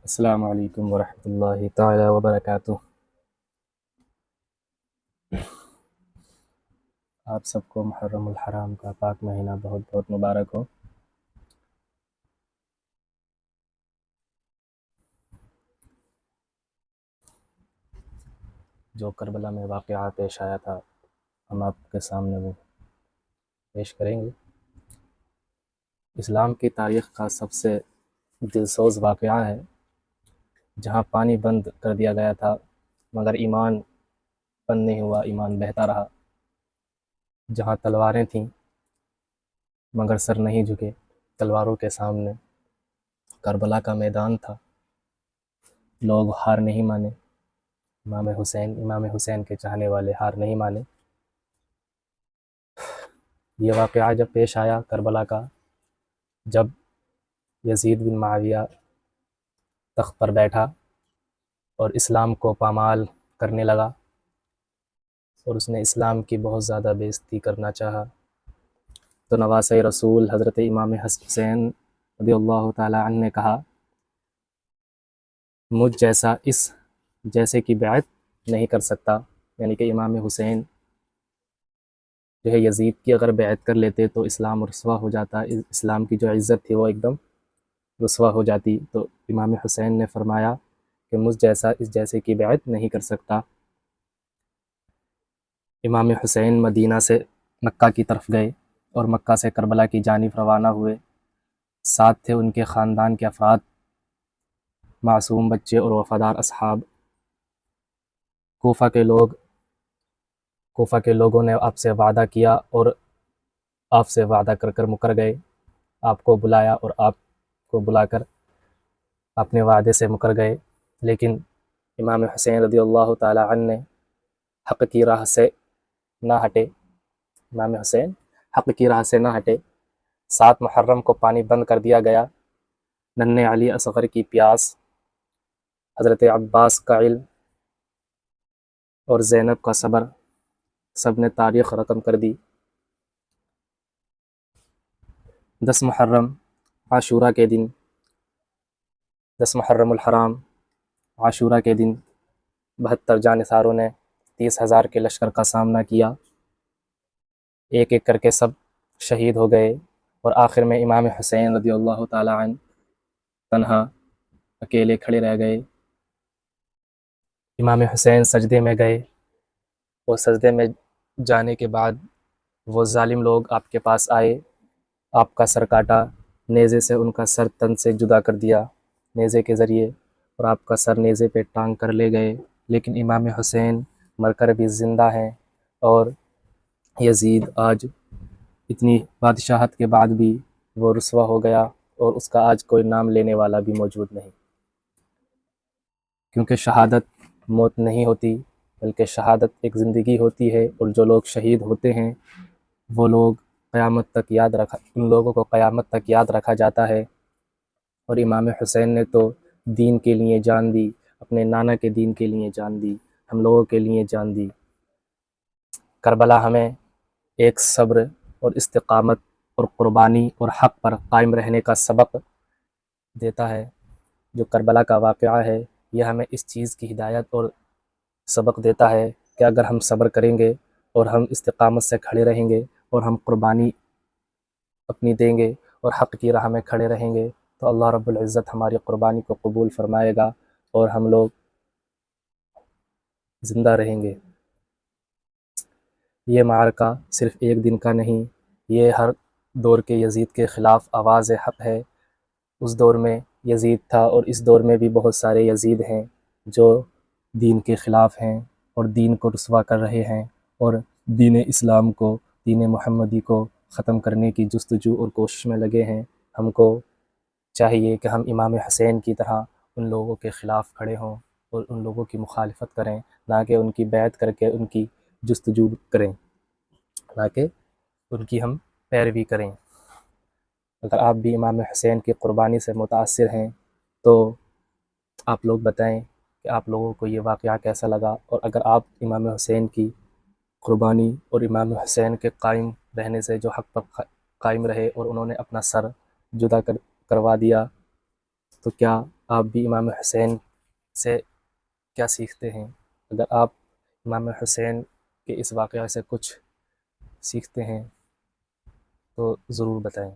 السلام علیکم ورحمۃ اللہ تعالی وبرکاتہ۔ آپ سب کو محرم الحرام کا پاک مہینہ بہت بہت مبارک ہو۔ جو کربلا میں واقعہ پیش آیا تھا ہم آپ کے سامنے وہ پیش کریں گے۔ اسلام کی تاریخ کا سب سے دلسوز واقعہ ہے، جہاں پانی بند کر دیا گیا تھا مگر ایمان بند نہیں ہوا، ایمان بہتا رہا۔ جہاں تلواریں تھیں مگر سر نہیں جھکے تلواروں کے سامنے۔ کربلا کا میدان تھا، لوگ ہار نہیں مانے، امام حسین کے چاہنے والے ہار نہیں مانے۔ یہ واقعہ جب پیش آیا کربلا کا، جب یزید بن معاویہ تخت پر بیٹھا اور اسلام کو پامال کرنے لگا اور اس نے اسلام کی بہت زیادہ بے عزتی کرنا چاہا، تو نواسۂ رسول حضرت امام حسین رضی اللہ تعالی عنہ نے کہا، مجھ جیسا اس جیسے کی بیعت نہیں کر سکتا، یعنی کہ امام حسین جو ہے یزید کی اگر بیعت کر لیتے تو اسلام رسوا ہو جاتا، اسلام کی جو عزت تھی وہ ایک دم رسوا ہو جاتی۔ تو امام حسین نے فرمایا کہ مجھ جیسا اس جیسے کی بیعت نہیں کر سکتا۔ امام حسین مدینہ سے مکہ کی طرف گئے اور مکہ سے کربلا کی جانب روانہ ہوئے، ساتھ تھے ان کے خاندان کے افراد، معصوم بچے اور وفادار اصحاب۔ کوفہ کے لوگوں نے آپ سے وعدہ کیا اور آپ سے وعدہ کر کر مکر گئے، آپ کو بلایا اور آپ کو بلا کر اپنے وعدے سے مکر گئے، لیکن امام حسین رضی اللہ تعالی عنہ نے حق کی راہ سے نہ ہٹے، امام حسین حق کی راہ سے نہ ہٹے۔ 7 محرم کو پانی بند کر دیا گیا، ننھے علی اصغر کی پیاس، حضرت عباس کا علم اور زینب کا صبر، سب نے تاریخ رقم کر دی۔ 10 محرم عاشورہ کے دن، 10 محرم الحرام عاشورہ کے دن 72 جانثاروں نے 30,000 کے لشکر کا سامنا کیا، ایک ایک کر کے سب شہید ہو گئے، اور آخر میں امام حسین رضی اللہ تعالی عنہ تنہا اکیلے کھڑے رہ گئے۔ امام حسین سجدے میں گئے اور سجدے میں جانے کے بعد وہ ظالم لوگ آپ کے پاس آئے، آپ کا سر کاٹا، نیزے سے ان کا سر تن سے جدا کر دیا نیزے کے ذریعے، اور آپ کا سر نیزے پہ ٹانگ کر لے گئے، لیکن امام حسین مر کر بھی زندہ ہیں، اور یزید آج اتنی بادشاہت کے بعد بھی وہ رسوا ہو گیا، اور اس کا آج کوئی نام لینے والا بھی موجود نہیں، کیونکہ شہادت موت نہیں ہوتی بلکہ شہادت ایک زندگی ہوتی ہے، اور جو لوگ شہید ہوتے ہیں وہ لوگ ان لوگوں کو قیامت تک یاد رکھا جاتا ہے۔ اور امام حسین نے تو دین کے لیے جان دی، اپنے نانا کے دین کے لیے جان دی، ہم لوگوں کے لیے جان دی۔ کربلا ہمیں ایک صبر اور استقامت اور قربانی اور حق پر قائم رہنے کا سبق دیتا ہے۔ جو کربلا کا واقعہ ہے یہ ہمیں اس چیز کی ہدایت اور سبق دیتا ہے کہ اگر ہم صبر کریں گے اور ہم استقامت سے کھڑے رہیں گے اور ہم قربانی اپنی دیں گے اور حق کی راہ میں کھڑے رہیں گے تو اللہ رب العزت ہماری قربانی کو قبول فرمائے گا اور ہم لوگ زندہ رہیں گے۔ یہ معرکہ صرف ایک دن کا نہیں، یہ ہر دور کے یزید کے خلاف آواز حق ہے۔ اس دور میں یزید تھا اور اس دور میں بھی بہت سارے یزید ہیں جو دین کے خلاف ہیں اور دین کو رسوا کر رہے ہیں، اور دین اسلام کو، دین محمدی کو ختم کرنے کی جستجو اور کوشش میں لگے ہیں۔ ہم کو چاہیے کہ ہم امام حسین کی طرح ان لوگوں کے خلاف کھڑے ہوں اور ان لوگوں کی مخالفت کریں، نہ کہ ان کی بیعت کر کے ان کی جستجو کریں، نہ کہ ان کی ہم پیروی کریں۔ اگر آپ بھی امام حسین کی قربانی سے متاثر ہیں تو آپ لوگ بتائیں کہ آپ لوگوں کو یہ واقعہ کیسا لگا، اور اگر آپ امام حسین کی قربانی اور امام حسین کے قائم رہنے سے جو حق پر قائم رہے اور انہوں نے اپنا سر جدا کروا دیا تو کیا آپ بھی امام حسین سے کیا سیکھتے ہیں؟ اگر آپ امام حسین کے اس واقعہ سے کچھ سیکھتے ہیں تو ضرور بتائیں۔